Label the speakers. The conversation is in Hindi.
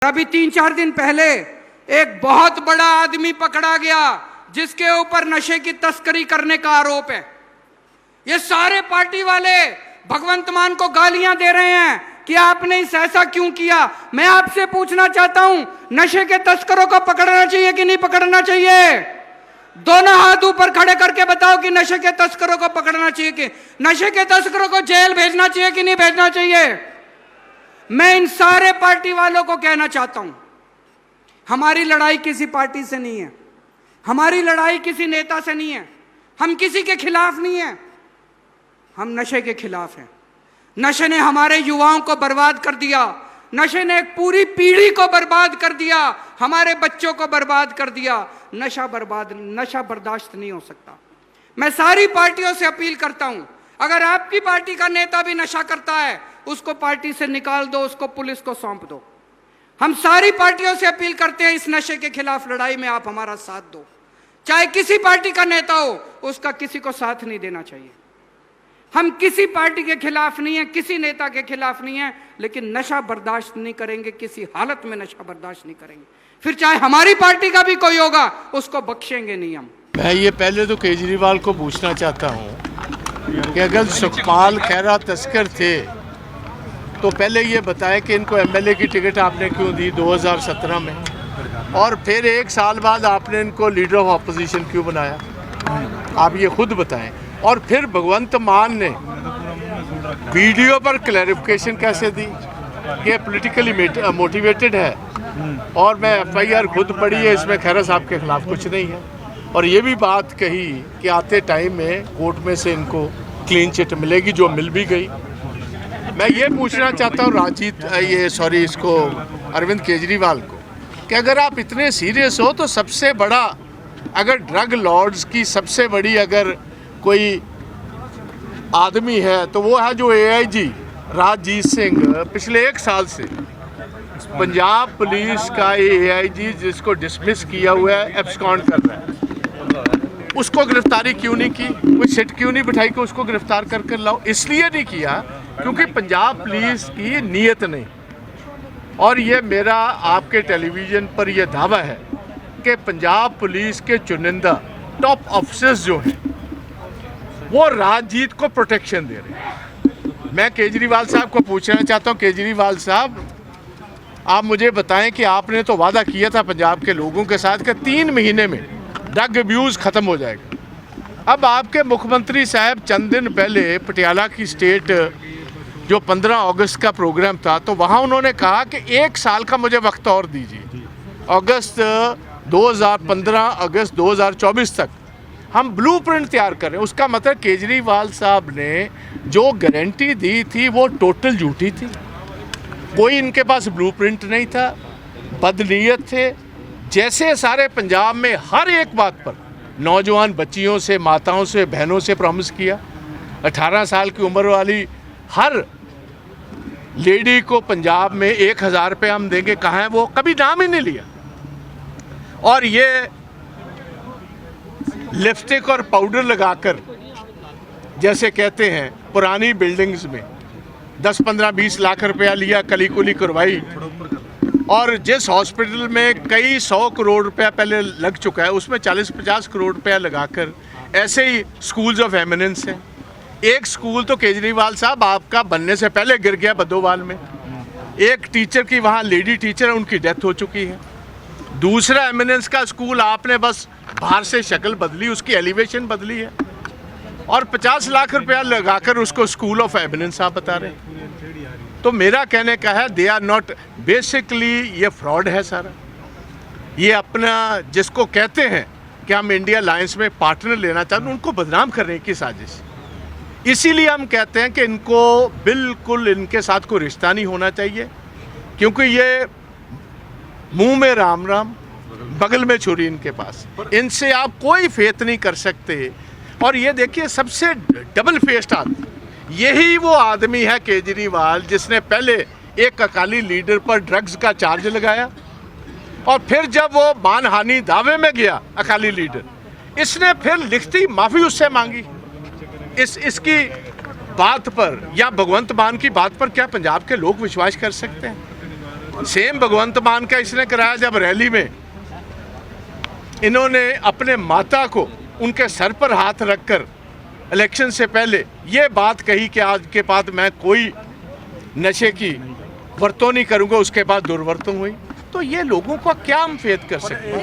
Speaker 1: अभी 3-4 दिन पहले एक बहुत बड़ा आदमी पकड़ा गया जिसके ऊपर नशे की तस्करी करने का आरोप है। ये सारे पार्टी वाले भगवंत मान को गालियां दे रहे हैं कि आपने इस ऐसा क्यों किया। मैं आपसे पूछना चाहता हूं, नशे के तस्करों को पकड़ना चाहिए कि नहीं पकड़ना चाहिए? दोनों हाथ ऊपर खड़े करके बताओ कि नशे के तस्करों को पकड़ना चाहिए कि नशे के तस्करों को जेल भेजना चाहिए कि नहीं भेजना चाहिए। मैं इन सारे पार्टी वालों को कहना चाहता हूं, हमारी लड़ाई किसी पार्टी से नहीं है, हमारी लड़ाई किसी नेता से नहीं है, हम किसी के खिलाफ नहीं है, हम नशे के खिलाफ हैं। नशे ने हमारे युवाओं को बर्बाद कर दिया, नशे ने एक पूरी पीढ़ी को बर्बाद कर दिया, हमारे बच्चों को बर्बाद कर दिया। नशा बर्दाश्त नहीं हो सकता। मैं सारी पार्टियों से अपील करता हूं, अगर आपकी पार्टी का नेता भी नशा करता है उसको पार्टी से निकाल दो, उसको पुलिस को सौंप दो। हम सारी पार्टियों से अपील करते हैं, इस नशे के खिलाफ लड़ाई में आप हमारा साथ दो। चाहे किसी पार्टी का नेता हो, उसका किसी को साथ नहीं देना चाहिए। हम किसी पार्टी के खिलाफ नहीं है, किसी नेता के खिलाफ नहीं है, लेकिन नशा बर्दाश्त नहीं करेंगे, किसी हालत में नशा बर्दाश्त नहीं करेंगे। फिर चाहे हमारी पार्टी का भी कोई होगा, उसको बख्शेंगे नहीं हम।
Speaker 2: मैं ये पहले तो केजरीवाल को पूछना चाहता हूँ कि अगर सुखपाल खैरा तस्कर थे तो पहले ये बताएं कि इनको एमएलए की टिकट आपने क्यों दी 2017 में, और फिर 1 साल बाद आपने इनको लीडर ऑफ अपोजिशन क्यों बनाया, आप ये खुद बताएं। और फिर भगवंत मान ने वीडियो पर क्लैरिफिकेशन कैसे दी कि पॉलिटिकली मोटिवेटेड है, और मैं एफआईआर खुद पढ़ी है, इसमें खैरा साहब के खिलाफ कुछ नहीं है। और ये भी बात कही कि आते टाइम में कोर्ट में से इनको क्लीन चिट मिलेगी, जो मिल भी गई। मैं ये पूछना चाहता हूँ इसको अरविंद केजरीवाल को कि अगर आप इतने सीरियस हो तो सबसे बड़ा, अगर ड्रग लॉर्ड्स की सबसे बड़ी अगर कोई आदमी है तो वो है जो एआईजी राजजीत सिंह पिछले 1 साल से पंजाब पुलिस का एआईजी जिसको डिसमिस किया हुआ है, एब्सकॉन्ड कर रहा है, उसको गिरफ्तारी क्यों नहीं की? कोई सिट क्यों नहीं बिठाई कि उसको गिरफ्तार कर लाओ? इसलिए नहीं किया क्योंकि पंजाब पुलिस की नीयत नहीं। और ये मेरा आपके टेलीविज़न पर यह दावा है कि पंजाब पुलिस के चुनिंदा टॉप ऑफिसर्स जो हैं वो राजजीत को प्रोटेक्शन दे रहे हैं। मैं केजरीवाल साहब को पूछना चाहता हूँ, केजरीवाल साहब आप मुझे बताएं कि आपने तो वादा किया था पंजाब के लोगों के साथ कि 3 महीने में ड्रग अब्यूज़ ख़त्म हो जाएगा। अब आपके मुख्यमंत्री साहब चंद दिन पहले पटियाला की स्टेट जो 15 अगस्त का प्रोग्राम था, तो वहाँ उन्होंने कहा कि 1 साल का मुझे वक्त और दीजिए, अगस्त 2015 अगस्त 2024 तक हम ब्लूप्रिंट तैयार करें। उसका मतलब केजरीवाल साहब ने जो गारंटी दी थी वो टोटल झूठी थी। कोई इनके पास ब्लूप्रिंट नहीं था, बदनीयत थे। जैसे सारे पंजाब में हर एक बात पर नौजवान बच्चियों से, माताओं से, बहनों से प्रॉमिस किया, 18 साल की उम्र वाली हर लेडी को पंजाब में 1000 रुपये हम देंगे, कहाँ है वो? कभी नाम ही नहीं लिया। और ये लिपस्टिक और पाउडर लगाकर, जैसे कहते हैं, पुरानी बिल्डिंग्स में 10, 15, 20 लाख रुपया लिया, कली कुली करवाई, और जिस हॉस्पिटल में कई 100 करोड़ रुपया पहले लग चुका है उसमें 40-50 करोड़ रुपया लगाकर, ऐसे ही स्कूल्स ऑफ एमिनेंस हैं। एक स्कूल तो केजरीवाल साहब आपका बनने से पहले गिर गया बद्दोवाल में, एक टीचर की वहाँ लेडी टीचर है, उनकी डेथ हो चुकी है। दूसरा एमिनेंस का स्कूल आपने बस बाहर से शक्ल बदली, उसकी एलिवेशन बदली है, और 50 लाख रुपया लगाकर उसको स्कूल ऑफ एमिनेंस आप बता रहे हैं। तो मेरा कहने का है, दे आर नॉट, बेसिकली ये फ्रॉड है सारा। ये अपना जिसको कहते हैं कि हम इंडिया अलायंस में पार्टनर लेना चाहते हैं, उनको बदनाम करने की साजिश। इसीलिए हम कहते हैं कि इनको बिल्कुल इनके साथ कोई रिश्ता नहीं होना चाहिए, क्योंकि ये मुंह में राम राम, बगल में छुरी इनके पास, इनसे आप कोई फेथ नहीं कर सकते। और ये देखिए सबसे डबल फेस्ड आदमी यही वो आदमी है केजरीवाल, जिसने पहले एक अकाली लीडर पर ड्रग्स का चार्ज लगाया, और फिर जब वो मानहानि दावे में गया अकाली लीडर, इसने फिर लिखती माफ़ी उससे मांगी। इसकी बात पर या भगवंत मान की बात पर क्या पंजाब के लोग विश्वास कर सकते हैं? सेम भगवंत मान का इसने कराया जब रैली में इन्होंने अपने माता को उनके सर पर हाथ रखकर इलेक्शन से पहले ये बात कही कि आज के बाद मैं कोई नशे की वर्तों नहीं करूंगा, उसके बाद दुर्वर्तन हुई। तो ये लोगों को क्या हम फेद कर सकते हैं?